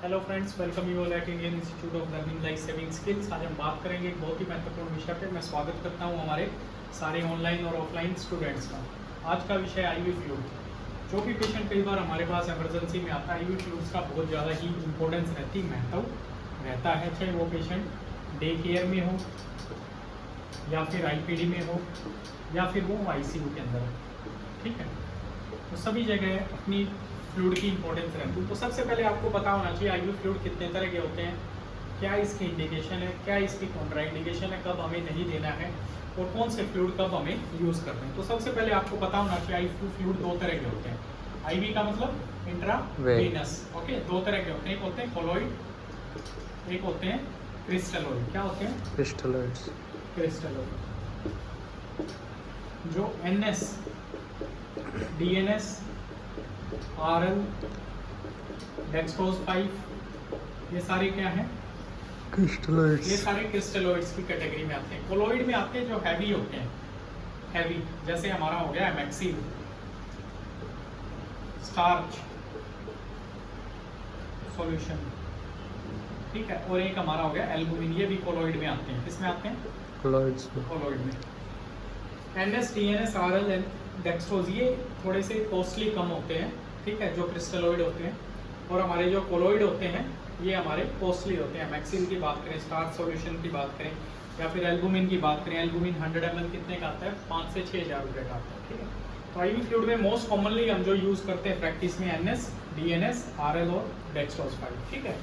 Hello friends, welcome you all at Indian Institute of Learning Life Saving skills. आज हम बात करेंगे एक बहुत ही महत्वपूर्ण विषय पे। मैं स्वागत करता हूं हमारे सारे ऑनलाइन और ऑफलाइन स्टूडेंट्स का। आज का विषय आईवी फ्लूइड। जो भी पेशेंट कई बार हमारे पास इमरजेंसी में आता है, आईवी फ्लूइड्स का बहुत ज़्यादा ही इंपॉर्टेंस रहती, महत्व रहता है। चाहे वो पेशेंट डे केयर में हो या फिर आईपीडी में हो या फिर वो आईसीयू के अंदर हो, ठीक है। तो सभी जगह अपनी फ्लूइड की इंपॉर्टेंस रहती है। तो सबसे पहले आपको पता होना चाहिए आईवी फ्लूइड कितने तरह के होते हैं, क्या इसकी इंडिकेशन है, क्या इसकी कॉन्ट्राइंडिकेशन है, कब हमें नहीं देना है और कौन से फ्लूइड कब हमें यूज़ करते हैं। तो सबसे पहले आपको पता होना चाहिए आईवी फ्लूइड दो तरह के होते हैं। आईवी का मतलब इंट्रावेनस, ओके। दो तरह के होते हैं, एक होते हैं कोलॉइड, एक होते हैं क्रिस्टलोइड। क्या होते हैं? क्रिस्टलोइड्स। क्रिस्टलोइड। जो एनएस, डीएनएस, आरएल, डेक्सट्रोज 5, ये सारे क्या हैं? क्रिस्टलोइड्स। ये सारे क्रिस्टलोइड्स की कैटेगरी में आते हैं। कोलॉइड में आते हैं जो हैवी होते हैं, हैवी, जैसे हमारा हो गया एमेक्सिल, स्टार्च सॉल्यूशन, ठीक है। और एक हमारा हो गया एल्बुमिन, ये भी कोलॉइड में आते हैं। किसमें आते हैं? कोलॉइड्स में। कोलॉइड में। एनएस, डीएनएस, आरएल, डेक्सट्रोज ये थोड़े से कॉस्टली कम होते हैं, ठीक है, जो क्रिस्टलोइड होते हैं। और हमारे जो कोलॉइड होते हैं ये हमारे कॉस्टली होते हैं। मैक्सिल की बात करें, स्टार्च सॉल्यूशन की बात करें या फिर एल्बुमिन की बात करें, एल्बुमिन 100 ml कितने का आता है? 5 से 6,000 रुपये का आता है, ठीक है। तो आईवी फ्लूइड में मोस्ट कॉमनली हम जो यूज़ करते हैं प्रैक्टिस में एनएस, डीएनएस, आरएल और डेक्सट्रोज 5, ठीक है।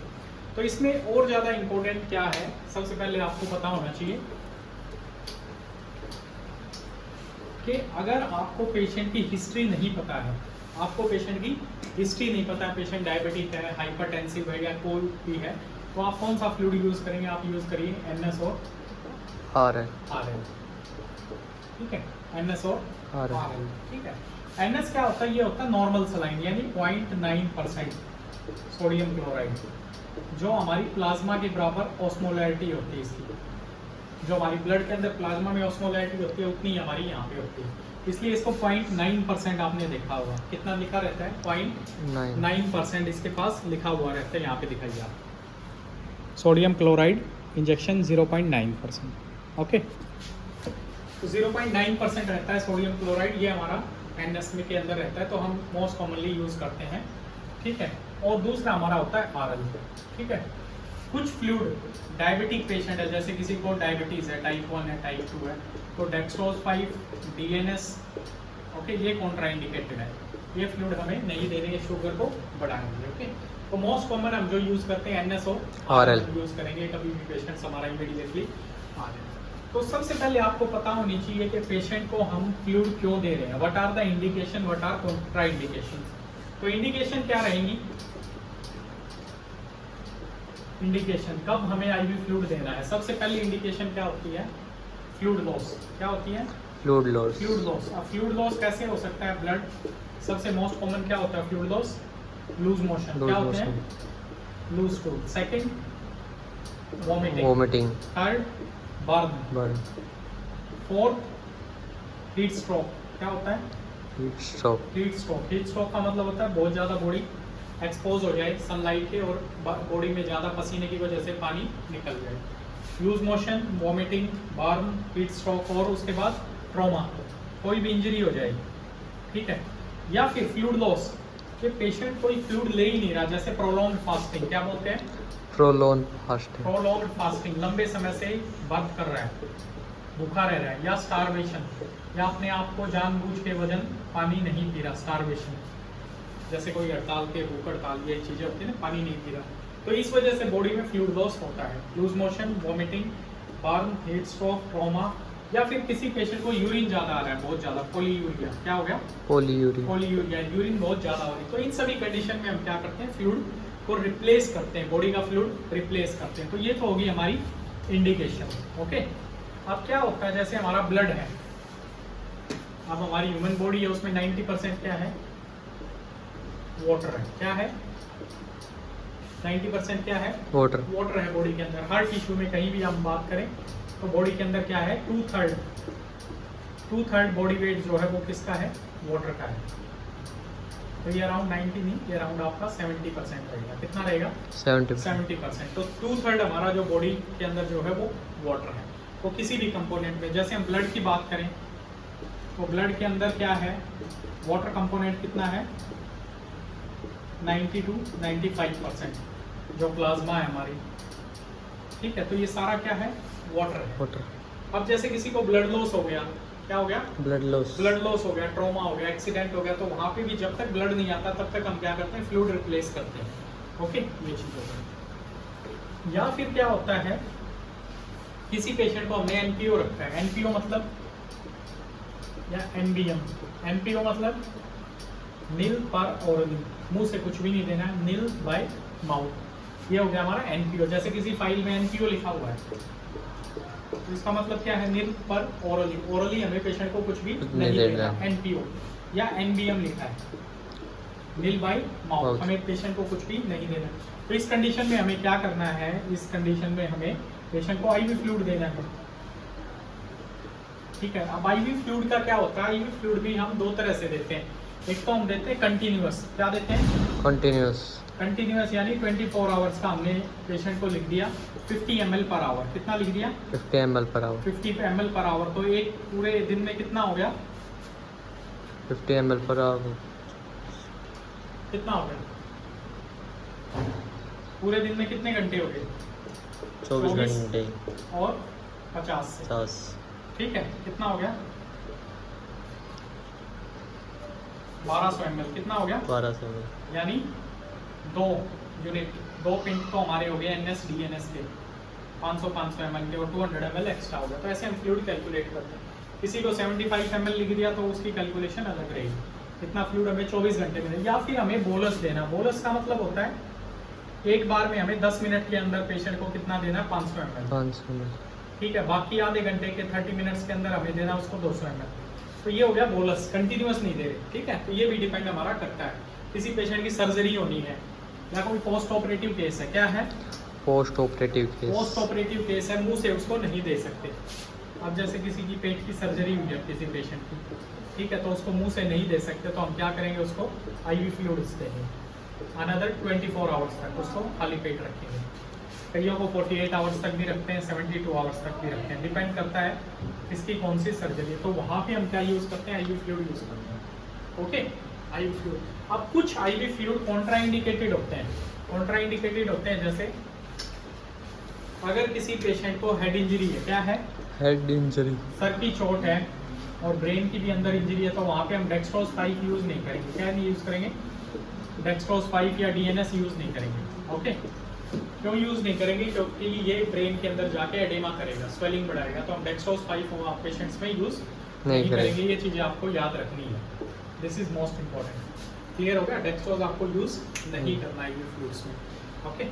तो इसमें और ज़्यादा इंपॉर्टेंट क्या है, सबसे पहले आपको पता होना चाहिए कि अगर आपको पेशेंट की हिस्ट्री नहीं पता है, आपको पेशेंट की हिस्ट्री नहीं पता है, पेशेंट डायबिटिक है, हाइपरटेंसिव है या कोई भी है, तो आप कौन सा फ्लूइड यूज़ करेंगे? आप यूज़ करिए एनएस और आरएल, ठीक है। एनएस और आरएल, ठीक है। एनएस क्या होता है? ये होता है नॉर्मल सलाइन, यानी 0.9% सोडियम क्लोराइड, जो हमारी प्लाज्मा के बराबर ऑस्मोलैरिटी होती है इसकी। जो हमारी ब्लड के अंदर प्लाज्मा में ऑस्मोलैरिटी होती है उतनी हमारी यहाँ पे होती है, इसलिए इसको 0.9% आपने देखा होगा। कितना लिखा रहता है? 0.9% इसके पास लिखा हुआ रहता है, यहाँ पे दिखाइए आप। Sodium chloride injection 0.9%, okay. तो 0.9% रहता है सोडियम क्लोराइड, ये हमारा एनएस में के अंदर रहता है, तो हम मोस्ट कॉमनली यूज़ करते हैं, ठीक है। और दूसरा हमारा होता है आरएल, ठीक है। कुछ फ्लूइड डायबिटिक पेशेंट है, जैसे किसी को डायबिटीज़ है, टाइप 1 है, टाइप 2 है, तो डेक्सट्रोज 5, डीएनएस, ओके, ये कॉन्ट्राइंडिकेटेड है। ये फ्लूइड हमें नहीं देने, ये शुगर को बढ़ाएंगे, ओके। तो मोस्ट कॉमन हम जो यूज़ करते हैं एनएस और आरएल यूज़ करेंगे कभी भी पेशेंट्स हमारा इमीडिएटली आ जाए। तो सबसे पहले आपको पता होनी चाहिए कि पेशेंट को हम फ्लूइड क्यों दे रहे हैं, what are the indication, what are contraindication. तो इंडिकेशन क्या रहेंगी? इंडिकेशन कब हमें आईवी फ्लूइड देना है, सबसे पहली इंडिकेशन क्या होती है? Fluid loss. क्या होती है? Fluid loss. Fluid loss. अब फ्लूइड लॉस कैसे हो सकता है? ब्लड, सबसे मोस्ट कॉमन क्या होता है फ्लूइड लॉस? Loose motion. क्या होते हैं? Loose stool. Second, vomiting. Third, burn. Fourth, heat stroke. क्या होता है? Heat stroke. Heat stroke. Heat stroke का मतलब होता है बहुत ज़्यादा बॉडी एक्सपोज हो जाए सनलाइट के और बॉडी में ज़्यादा पसीने की वजह से पानी निकल जाए। Loose motion, vomiting, burn, heat stroke और उसके बाद ट्रॉमा, कोई भी इंजरी हो जाएगी, ठीक है। या फिर फ्लूइड लॉस, कि पेशेंट कोई फ्लूइड ले ही नहीं रहा, जैसे प्रोलॉन्ग फास्टिंग। क्या बोलते हैं? Prolong fasting. प्रोलॉन्ग फास्टिंग, लंबे समय से व्रत कर रहा है, भूखा रह रहा है। या स्टारवेशन, या अपने आप को जानबूझ के वजन पानी नहीं पी रहा, स्टारवेशन, जैसे कोई हड़ताल के, भूख हड़ताल, ये चीज़ें होती है ना, पानी नहीं पी रहा, तो इस वजह से बॉडी में फ्लूइड लॉस होता है। Loose motion, vomiting, burn, heat stroke, trauma, या फिर किसी पेशेंट को यूरिन ज़्यादा आ रहा है, बहुत ज़्यादा, पॉलीयूरिया। क्या हो गया? पॉलीयूरिया, यूरिन बहुत ज़्यादा हो रही है। तो इन सभी कंडीशन में हम क्या करते हैं? फ्लूइड को रिप्लेस करते हैं, बॉडी का फ्लूइड रिप्लेस करते हैं। तो ये तो होगी हमारी इंडिकेशन, ओके। अब क्या होता है, जैसे हमारा ब्लड है, अब हमारी ह्यूमन बॉडी है, उसमें 90% क्या है? वाटर है। क्या है? 90% क्या है? वाटर है बॉडी के अंदर। हर टिश्यू में कहीं भी हम बात करें तो बॉडी के अंदर क्या है? 2/3 बॉडी वेट जो है वो किसका है? वाटर का है। तो ये अराउंड 90 नहीं, ये अराउंड आपका 70% रहेगा। कितना रहेगा? 70। 70%। तो 2/3 हमारा जो बॉडी के अंदर जो है वो वाटर है। तो किसी भी कंपोनेंट में, जैसे हम ब्लड की बात करें तो ब्लड के अंदर क्या है, वाटर कंपोनेंट कितना है? 90 to 95% जो प्लाज्मा है हमारी, ठीक है। तो ये सारा क्या है? वाटर है। वाटर। अब जैसे किसी को ब्लड लॉस हो गया, क्या हो गया? Blood loss. ब्लड लॉस हो गया, ट्रॉमा हो गया, एक्सीडेंट हो गया, तो वहाँ पे भी जब तक ब्लड नहीं आता तब तक हम क्या करते हैं? फ्लूइड रिप्लेस करते हैं। ओके, ये चीज होता है। या फिर क्या होता है, किसी पेशेंट को हमने एनपीओ रखा है। एनपीओ मतलब या एनबीएम। एनपीओ मतलब नील पर ओरली, मुंह से कुछ भी नहीं देना है, नील बाय माउथ। ये हो गया हमारा एनपीओ। जैसे किसी फाइल में एनपीओ लिखा हुआ है तो इसका मतलब क्या है? नील पर ओरली। ओरली हमें पेशेंट को कुछ भी नहीं देना। एनपीओ या एनबीएम लिखा है, नील बाय माउथ, हमें पेशेंट को कुछ भी नहीं देना। तो इस कंडीशन में हमें क्या करना है? इस कंडीशन में हमें पेशेंट को आईवी फ्लूइड देना है, ठीक है। अब आईवी फ्लूइड का क्या होता है? आईवी फ्लूइड भी हम दो तरह से देते हैं। एक तो हम देते हैं कंटिन्यूअस। क्या देते हैं? कंटिन्यूअस। कंटिन्यूअस यानी 24 आवर्स का हमने पेशेंट को लिख दिया 50 ml पर आवर। कितना लिख दिया? 50 ml per hour. 50 ml per hour. तो एक पूरे दिन में कितना हो गया? 50 ml पर आवर कितना हो गया? पूरे दिन में कितने घंटे हो गए? 24 घंटे और 50 से 50। ठीक है, कितना हो गया? 1200 ml। कितना हो गया? 1200 ml। यानी 2 यूनिट, 2 पिंट तो हमारे हो गए NS DNS के 500 ml के, और 200 ml एक्स्ट्रा हो गया। तो ऐसे हम फ्लूइड कैलकुलेट करते हैं। किसी को 75 ml लिख दिया तो उसकी कैलकुलेशन अलग रहेगी। कितना फ्लूइड हमें 24 घंटे में। या फिर हमें बोलस देना। बोलस का मतलब होता है एक बार में हमें 10 मिनट के अंदर पेशेंट को कितना देना? 500 ml। 500 ml, ठीक है। बाकी आधे घंटे के 30 मिनट्स के अंदर हमें देना उसको 200 ml। तो ये हो गया बोलस, कंटिन्यूअस नहीं दे रहे, ठीक है। तो ये भी डिपेंड हमारा करता है। किसी पेशेंट की सर्जरी होनी है या कोई पोस्ट ऑपरेटिव केस है, क्या है? Post operative case. Post operative case है, मुंह से उसको नहीं दे सकते। अब जैसे किसी की पेट की सर्जरी हुई है किसी पेशेंट की, ठीक है, तो उसको मुंह से नहीं दे सकते, तो हम क्या करेंगे? उसको आईवी फ्लूइड्स देंगे। अनदर 24 आवर्स तक उसको खाली पेट रखेंगे। कईयों को 48 आवर्स तक भी रखते हैं, 72 आवर्स तक भी रखते हैं, डिपेंड करता है किसकी कौन सी सर्जरी है। तो वहाँ पे हम क्या यूज़ करते हैं? आईवी फ्लूइड यूज़ करते हैं। Okay, IV fluid. अब कुछ आईवी फ्लूइड कॉन्ट्राइंडिकेटेड होते हैं। कॉन्ट्राइंडिकेटेड होते हैं जैसे अगर किसी पेशेंट को हेड इंजरी है, क्या है? Head injury. सर की चोट है और ब्रेन की भी अंदर इंजरी है, तो वहाँ पे हम डेक्सट्रोज 5 यूज़ नहीं करेंगे। क्या नहीं यूज़ करेंगे? डेक्सट्रोज 5 या DNS यूज़ नहीं करेंगे। ओके, क्यों यूज़ नहीं करेंगे? क्योंकि ये ब्रेन के अंदर जाके एडेमा करेगा, स्वेलिंग बढ़ाएगा, तो हम डेक्सट्रोज 5 आप पेशेंट्स में यूज़ नहीं करेंगे। ये चीज़ें आपको याद रखनी है, this is most important. Clear हो गया? डेक्सट्रोज आपको यूज़ नहीं करना है ये फ्लूइड्स में। ओके,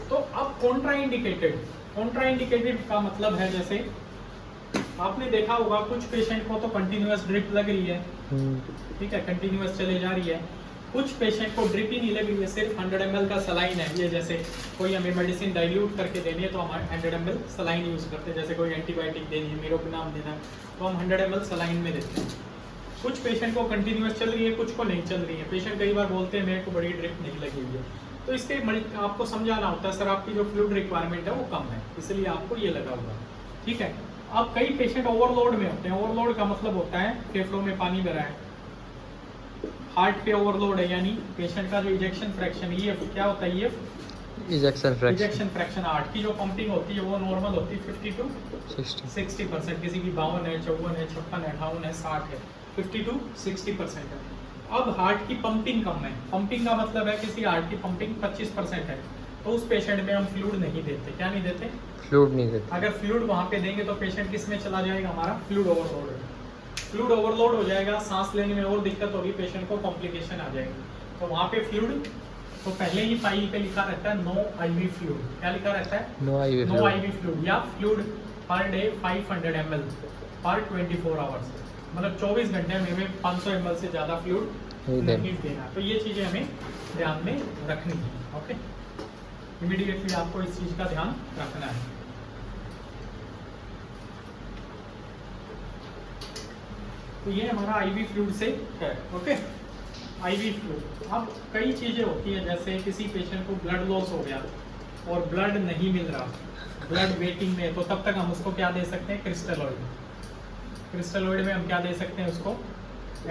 तो अब कॉन्ट्राइंडिकेटेड। कॉन्ट्राइंडिकेटेड का मतलब है जैसे आपने देखा होगा कुछ पेशेंट को तो कंटिन्यूअस ड्रिप लग रही है, ठीक है, कंटिन्यूअस चले जा रही है। कुछ पेशेंट को ड्रिप ही नहीं लग रही है, सिर्फ 100 ml का सलाइन है। ये जैसे कोई हमें मेडिसिन डाइल्यूट करके देनी है तो हम 100 ml सलाइन यूज़ करते हैं। जैसे कोई एंटीबायोटिक देनी है, मिरोपिनाम देना है, तो हम 100 ml सलाइन में देते हैं। कुछ पेशेंट को कंटिन्यूअस चल रही है, कुछ को नहीं चल रही है। पेशेंट कई बार बोलते हैं मेरे को बड़ी ड्रिप नहीं लगी हुई है, तो इसके आपको समझाना होता है सर आपकी जो फ्लूइड रिक्वायरमेंट है वो कम है, इसलिए आपको ये लगा हुआ, ठीक है। अब कई पेशेंट ओवरलोड में होते हैं। ओवरलोड का मतलब होता है फेफड़ों में पानी भरा है, हार्ट पे ओवरलोड है, यानी पेशेंट का जो इजेक्शन फ्रैक्शन ये क्या होता है? ये इजेक्शन फ्रैक्शन हार्ट की जो पंपिंग होती है वो नॉर्मल होती है 50 to 60%। किसी की 52 है, 54 है, 56 है, 58 है, 60 है, 50 to 60% है। अब हार्ट की पंपिंग कम है। पंपिंग का मतलब है किसी हार्ट की पंपिंग 25% है, तो उस पेशेंट में हम फ्लूइड नहीं देते। क्या नहीं देते? फ्लूइड नहीं देते। अगर फ्लूइड वहाँ पे देंगे तो पेशेंट किस में चला जाएगा? हमारा फ्लूइड ओवरलोड है। फ्लूइड ओवरलोड हो जाएगा, सांस लेने में और दिक्कत होगी, पेशेंट को कॉम्प्लिकेशन आ जाएगी। तो वहाँ पे फ्लूइड तो पहले ही फाइल पे लिखा रहता है नो आईवी फ्लूइड। क्या लिखा रहता है? No IV fluid. या फ्लूइड पर डे 500 ml पर 24 आवर्स, मतलब 24 घंटे में हमें 500 ml से ज़्यादा फ्लूइड नहीं देना। तो ये चीज़ें हमें ध्यान में रखनी है। ओके, इमीडिएटली आपको इस चीज़ का ध्यान रखना है। तो ये हमारा आईवी फ्लूइड से है। Okay, IV fluid. अब कई चीज़ें होती हैं, जैसे किसी पेशेंट को ब्लड लॉस हो गया और ब्लड नहीं मिल रहा, ब्लड वेटिंग में, तो तब तक हम उसको क्या दे सकते हैं, क्रिस्टलॉइड। क्रिस्टलॉइड में हम क्या दे सकते हैं उसको,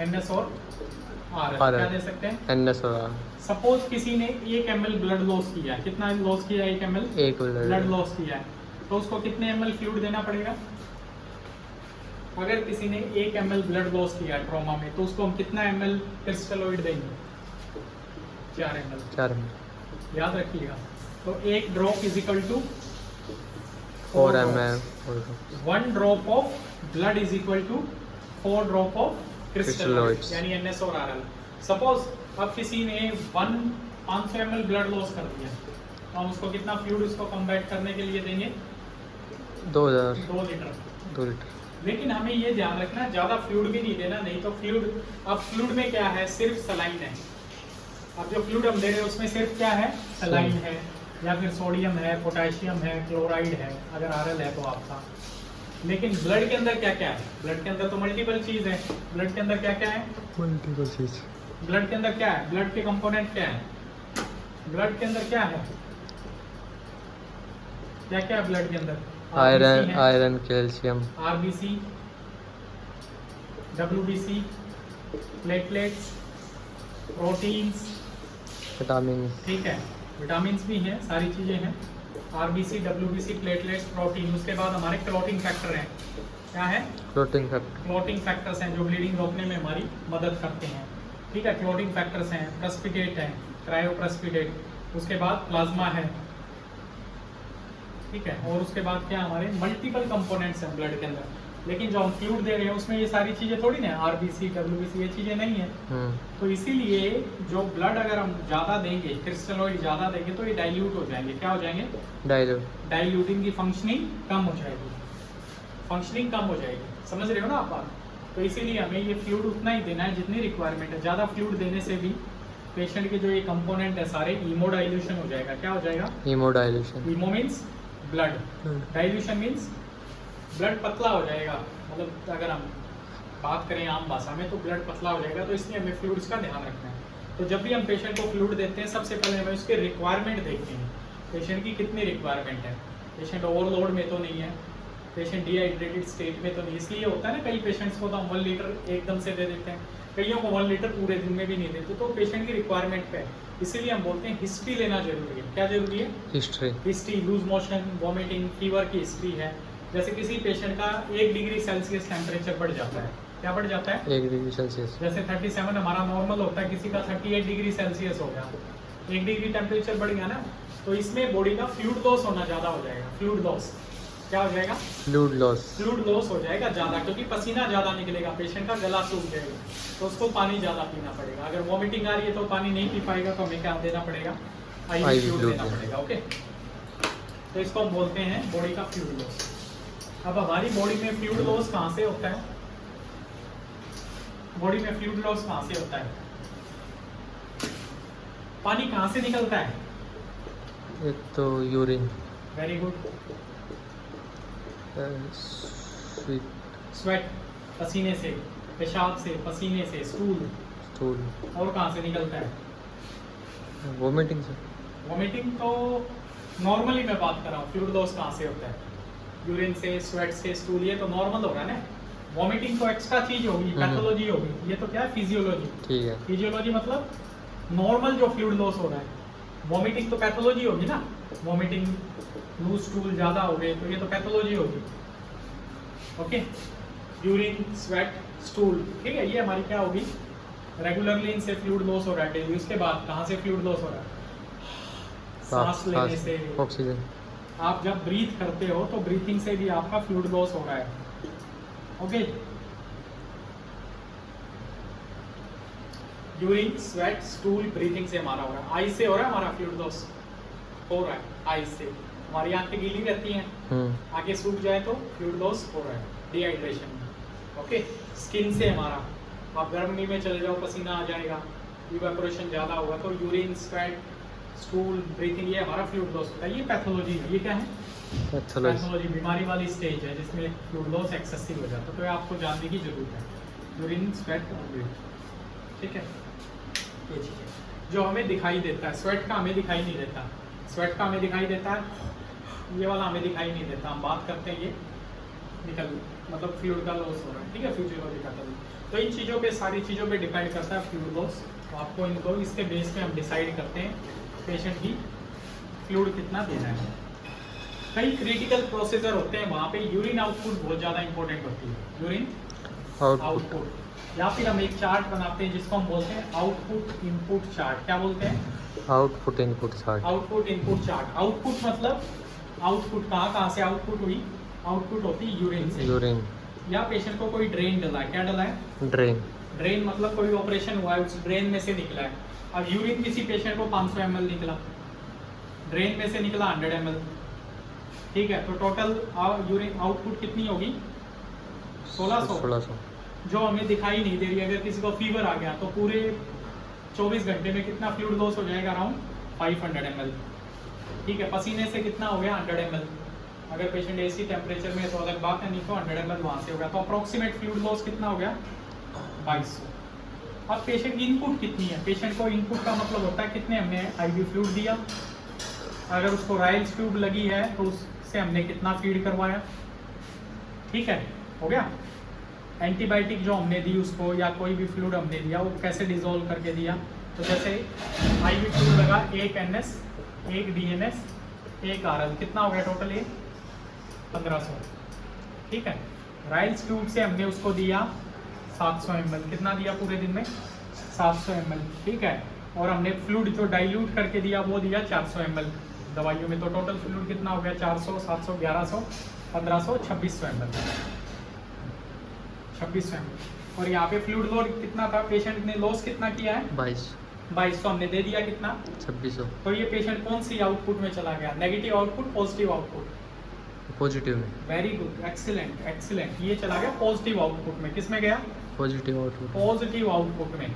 NS और RL क्या दे सकते हैं, NS और RL। सपोज किसी ने 1 ml ब्लड लॉस किया है, कितना लॉस किया है, 1 ml एक ब्लड लॉस किया है, तो उसको कितने ml फ्लूइड देना पड़ेगा। अगर किसी ने 1 ml ब्लड लॉस किया है ट्रॉमा में, तो उसको हम कितना ml क्रिस्टलॉइड देंगे, 4 ml। याद रखिएगा, तो 1 drop is equal to 4 ml। 1 drop of blood is equal to 4 drop of crystalloid, Crystalloids। यानी NS और RL। सपोज अब किसी ने 500 ml ब्लड लॉस कर दिया, तो हम उसको कितना फ्लूइड उसको कम्बैट करने के लिए देंगे, 2 लीटर। लेकिन हमें ये ध्यान रखना, ज़्यादा फ्लूइड भी नहीं देना, नहीं तो फ्लूइड, अब फ्लूइड में क्या है, सिर्फ सलाइन है। अब जो फ्लूइड हम दे रहे हैं उसमें सिर्फ क्या है, सलाइन है, या फिर सोडियम है, पोटेशियम है, क्लोराइड है, अगर RL है तो आपका। लेकिन ब्लड के अंदर क्या क्या है, ब्लड के अंदर तो मल्टीपल चीज़ है। ब्लड के अंदर क्या क्या है, मल्टीपल चीज। ब्लड के अंदर क्या है, ब्लड के कंपोनेंट क्या है, ब्लड के अंदर क्या है, क्या क्या है ब्लड के अंदर, iron, calcium, RBC, WBC, platelets, proteins, vitamin. ठीक है, विटामिन भी हैं, सारी चीज़ें हैं, RBC, WBC, प्लेटलेट्स, प्रोटीन। उसके बाद हमारे क्लॉटिंग फैक्टर हैं, क्या है, क्लॉटिंग फैक्टर। क्लॉटिंग फैक्टर्स हैं जो ब्लीडिंग रोकने में हमारी मदद करते हैं, ठीक है। क्लॉटिंग फैक्टर्स हैं, प्रेसिपिटेट हैं, क्रायोप्रेसिपिटेट। उसके बाद प्लाज्मा है, ठीक है। और उसके बाद क्या, हमारे मल्टीपल कंपोनेंट्स हैं ब्लड के अंदर। लेकिन जो हम फ्लूइड दे रहे हैं उसमें ये सारी चीज़ें थोड़ी ना, RBC, WBC, ये चीज़ें नहीं है। तो इसीलिए जो ब्लड अगर हम ज़्यादा देंगे, क्रिस्टलॉइड ज़्यादा देंगे, तो ये डाइल्यूट हो जाएंगे। क्या हो जाएंगे, डाइल्यूटिंग की फंक्शनिंग कम हो जाएगी, फंक्शनिंग कम हो जाएगी, समझ रहे हो ना आप बात। तो इसीलिए हमें ये फ्लूइड उतना ही देना है जितनी रिक्वायरमेंट है। ज़्यादा फ्लूइड देने से भी पेशेंट के जो ये कंपोनेंट है सारे हीमोडाइल्यूशन हो जाएगा। क्या हो जाएगा, haemodilution. Haemo means blood, dilution means blood पतला हो जाएगा। मतलब अगर हम बात करें आम भाषा में तो ब्लड पतला हो जाएगा। तो इसलिए हमें फ्लूइड्स का ध्यान रखना है। तो जब भी हम पेशेंट को फ्लूइड देते हैं, सबसे पहले हमें उसके रिक्वायरमेंट देखते हैं, पेशेंट की कितनी रिक्वायरमेंट है। पेशेंट ओवरलोड में तो नहीं है, पेशेंट डिहाइड्रेटेड स्टेट में तो नहीं। इसलिए होता है ना, कई पेशेंट्स को तो हम 1 लीटर एकदम से दे देते हैं, कईयों को 1 लीटर पूरे दिन में भी नहीं देते। तो पेशेंट की रिक्वायरमेंट पे है। इसीलिए हम बोलते हैं हिस्ट्री लेना जरूरी है। क्या जरूरी है, history, loose motion, vomiting, fever की हिस्ट्री है। जैसे किसी पेशेंट का 1 डिग्री सेल्सियस टेम्परेचर बढ़ जाता है, क्या बढ़ जाता है, 1 डिग्री सेल्सियस। जैसे 37 हमारा नॉर्मल होता है, किसी का 38 डिग्री सेल्सियस हो गया, 1 डिग्री टेम्परेचर बढ़ गया ना, तो इसमें बॉडी का फ्लूइड लॉस होना ज़्यादा हो जाएगा। फ्लूइड लॉस क्या हो जाएगा, फ्लूइड लॉस हो जाएगा ज़्यादा, क्योंकि पसीना ज़्यादा निकलेगा, पेशेंट का गला सूख जाएगा, तो उसको पानी ज़्यादा पीना पड़ेगा। अगर वॉमिटिंग आ रही है तो पानी नहीं पी पाएगा, तो हमें क्या देना पड़ेगा, IV फ्लूइड देना पड़ेगा। ओके, तो इसको हम बोलते हैं बॉडी का फ्लूइड लॉस। अब हमारी बॉडी में फ्लूइड लॉस कहाँ से होता है, बॉडी में फ्लूइड लॉस कहाँ से होता है, पानी कहाँ से निकलता है, एक तो यूरिन, वेरी गुड, स्वेट, पसीने से, पेशाब से, पसीने से, स्टूल, और कहाँ से निकलता है, वोमिटिंग से। वोमिटिंग तो नॉर्मली मैं बात कर रहा हूँ, फ्लूइड लॉस कहाँ से होता है, यूरिन से, स्वेट से, स्टूल, ये तो नॉर्मल हो रहा है ना। वॉमिटिंग तो एक्स्ट्रा चीज होगी, पैथोलॉजी होगी, ये तो क्या है, फिजियोलॉजी। ठीक है, फिजियोलॉजी मतलब नॉर्मल जो फ्लूइड लॉस हो रहा है। वॉमिटिंग तो पैथोलॉजी होगी ना, वॉमिटिंग, लूज स्टूल ज़्यादा हो गए तो ये तो पैथोलॉजी होगी। ओके, यूरिन, स्वेट, स्टूल, ठीक है, ये हमारी क्या होगी, रेगुलरली इनसे फ्लूइड लॉस हो रहा है डेली। उसके बाद कहाँ से फ्लूइड लॉस हो रहा है, सांस लेने से, ऑक्सीजन। आप जब ब्रीथ करते हो तो ब्रीथिंग से भी आपका फ्लूइड लॉस हो रहा है। Okay, urine, sweat, stool, breathing से हमारा हो रहा है। आई से हो रहा है हमारा फ्लूइड लॉस, हो रहा है आई से। हमारी आंखें गीली रहती हैं, आंखें सूख जाए तो फ्लूइड लॉस हो रहा है, डिहाइड्रेशन में। ओके, स्किन से हमारा, आप गर्मी में चले जाओ, पसीना आ जाएगा, इवेपोरेशन ज़्यादा होगा, तो यूरिन, स्वेट, स्टूल, ब्रीथिंग, ये हमारा फ्लूइड लॉस होता है। ये पैथोलॉजी है। ये क्या है, पैथोलॉजी, बीमारी वाली स्टेज है जिसमें फ्लूइड लॉस एक्सेसिव हो जाता है, तो ये आपको जानने की जरूरत है। यूरिन, स्वेट और ब्लीड, ठीक है। ये चीज़ है जो हमें दिखाई देता है, स्वेट का हमें दिखाई नहीं देता, स्वेट का हमें दिखाई देता है, ये वाला हमें दिखाई नहीं देता। हम बात करते हैं ये निकल मतलब फ्लूइड का लॉस हो रहा है, ठीक है, फिजियोलॉजिकल। तो इन चीज़ों पे, सारी चीज़ों पे डिपेंड करता है फ्लूइड लॉस। तो आपको इनको इसके बेस पे हम डिसाइड करते हैं पेशेंट की फ्लूइड कितना देना है। कई क्रिटिकल प्रोसीजर होते हैं, वहाँ पे यूरिन आउटपुट बहुत ज़्यादा इंपॉर्टेंट होती है, यूरिन आउटपुट। या फिर हम एक चार्ट बनाते हैं जिसको हम बोलते हैं आउटपुट इनपुट चार्ट। क्या बोलते हैं? Output input chart. Output input chart. Output मतलब आउटपुट कहाँ से आउटपुट हुई? आउटपुट होती है यूरिन से। यूरिन। या पेशेंट को कोई ड्रेन डला है, क्या डला है? ड्रेन। ड्रेन मतलब कोई ऑपरेशन हुआ है, उस ड्रेन में से निकला है। अब यूरिन किसी पेशेंट को 500 ml निकला, ड्रेन में से निकला 100 ml, ठीक है। तो टोटल यूरिन आउटपुट कितनी होगी? 1600, जो हमें दिखाई नहीं दे रही। अगर किसी को फीवर आ गया तो पूरे 24 घंटे में कितना फ्लूइड लॉस हो जाएगा? अराउंड 500 ml, ठीक है। पसीने से कितना हो गया? 100 ml। अगर पेशेंट एसी टेम्परेचर में तो अलग बात है, नहीं तो 100 ml वहाँ से होगा। तो अप्रोक्सीमेट फ्लूइड लॉस कितना हो गया? 2200। अब पेशेंट की इनपुट कितनी है? पेशेंट को इनपुट का मतलब होता है कितने हमने आईवी फ्लूइड दिया। अगर उसको राइल्स ट्यूब लगी है तो उससे हमने कितना फीड करवाया, ठीक है, हो गया। एंटीबायोटिक जो हमने दी उसको, या कोई भी फ्लूइड हमने दिया, वो कैसे डिजोल्व करके दिया। तो जैसे आईवी फ्लूइड लगा, 1 NS, 1 DNS, 1 RL, कितना हो गया टोटल? ये 1500, ठीक है। राइल्स ट्यूब से हमने उसको दिया 700 ml, कितना दिया पूरे दिन में? 700 ml, ठीक है। और हमने फ्लूइड जो डाइल्यूट करके दिया वो दिया 400 ml दवाइयों में। तो टोटल फ्लूइड कितना हो गया? 400, 700, 1100, 1500, 2600 ml, 2600 ml। और यहाँ पे फ्लूइड लोड कितना था? पेशेंट ने लॉस कितना किया है? 2200 हमने दे दिया, कितना? 2600। तो ये पेशेंट कौन सी आउटपुट में चला गया? Negative output, positive output? Positive में। Very good, excellent excellent. ये चला गया पॉजिटिव आउटपुट में। किस में गया? Positive output. पॉजिटिव आउटपुट में।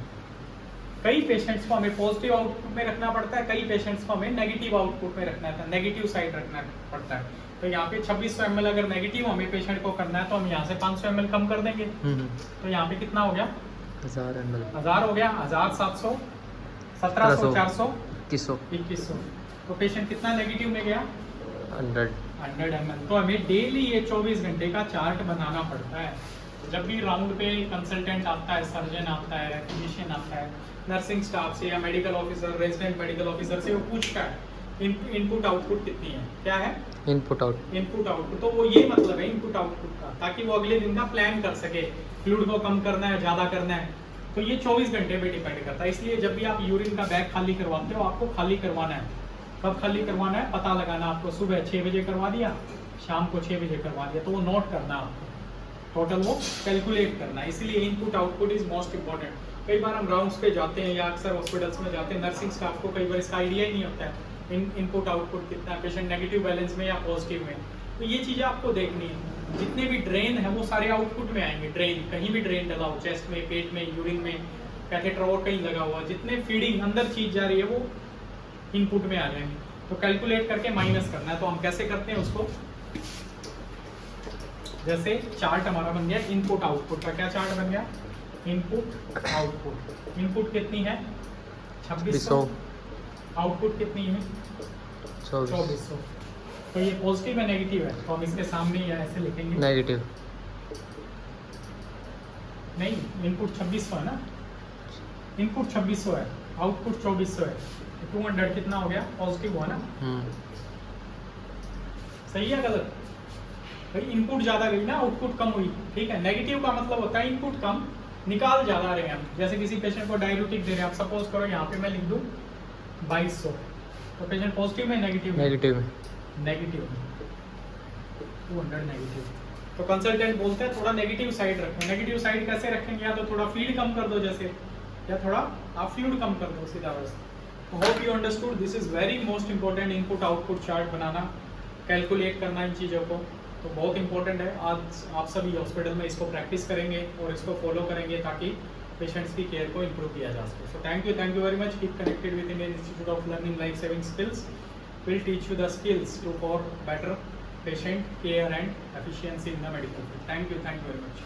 कई पेशेंट्स को हमें पॉजिटिव आउटपुट में रखना पड़ता है, कई पेशेंट्स को हमें नेगेटिव आउटपुट में रखना है, नेगेटिव साइड रखना पड़ता है। तो यहाँ पे 2600 ml अगर नेगेटिव हमें पेशेंट को करना है तो हम यहाँ से 500 ml कम कर देंगे। तो यहाँ पे कितना हो गया? 1000 ml। 1000 हो गया, 1700, 1700, 400, 2100। तो पेशेंट कितना नेगेटिव में गया? 100 ml। तो हमें डेली ये 24 घंटे का चार्ट बनाना पड़ता है। जब भी राउंड पे कंसल्टेंट आता है, सर्जन आता है, फिजिशियन आता है, नर्सिंग स्टाफ से या medical officer, resident medical officer से, वो पूछता है इनपुट आउटपुट कितनी है। क्या है? Input output. तो वो ये मतलब है इनपुट आउटपुट का, ताकि वो अगले दिन का प्लान कर सके, फ्लूइड को कम करना है, ज़्यादा करना है। तो ये 24 घंटे पे डिपेंड करता है। इसलिए जब भी आप यूरिन का बैग खाली करवाते हो, आपको खाली करवाना है। कब खाली करवाना है पता लगाना आपको। सुबह 6 बजे करवा दिया, शाम को 6 बजे करवा दिया, तो वो नोट करना आपको, टोटल वो कैलकुलेट करना है। इसलिए input output is most important. कई बार हम राउंड्स पे जाते हैं या अक्सर हॉस्पिटल्स में जाते हैं, नर्सिंग स्टाफ को कई बार इसका आइडिया ही नहीं होता है इनपुट आउटपुट कितना है, पेशेंट नेगेटिव बैलेंस में या पॉजिटिव में। तो ये चीज़ें आपको देखनी है। जितने भी ड्रेन है वो सारे आउटपुट में आएंगे। ड्रेन, कहीं भी ड्रेन डला हो, चेस्ट में, पेट में, यूरिन में, कैथेटर और कहीं लगा हुआ, जितने फीडिंग अंदर चीज जा रही है वो इनपुट में आ जाएंगे। तो कैलकुलेट करके माइनस करना है। तो हम कैसे करते हैं उसको? जैसे चार्ट हमारा बन गया इनपुट आउटपुट का। क्या चार्ट बन गया? Input output. इनपुट कितनी है? 2600। आउटपुट कितनी है? 2400। तो ये पॉजिटिव है नेगेटिव है? तो हम इसके सामने या ऐसे लिखेंगे नेगेटिव। नहीं, इनपुट 2600 है ना, इनपुट 2600 है, आउटपुट 2400 है। 200 कितना हो गया? पॉजिटिव हुआ ना। सही है गलत? भाई इनपुट ज्यादा गई ना, आउटपुट कम हुई, ठीक है। नेगेटिव का मतलब होता है इनपुट कम, निकाल ज्यादा रहे हैं हम। जैसे किसी पेशेंट को डायल्यूटिक दे रहे हैं, आप सपोज करो यहाँ पे मैं लिख दूं 2200, तो पेशेंट पॉजिटिव में नेगेटिव में? नेगेटिव में। 200 नेगेटिव। तो कंसल्टेंट बोलते हैं थोड़ा नेगेटिव साइड रखें। नेगेटिव साइड कैसे रखेंगे? या तो थोड़ा फीड कम कर दो जैसे, या थोड़ा आप फ्लूइड कम कर दो, सीधा बस। Hope you understood. This is very most important, input output chart banana, calculate करना इन चीज़ों को, तो बहुत इंपॉर्टेंट है। आज आप सभी हॉस्पिटल में इसको प्रैक्टिस करेंगे और इसको फॉलो करेंगे ताकि पेशेंट्स की केयर को इम्प्रूव किया जा सके। So thank you very much. Keep connected with Indian Institute of Learning Life Saving Skills. Will teach you the skills to for better patient care and efficiency in the medical field. Thank you very much.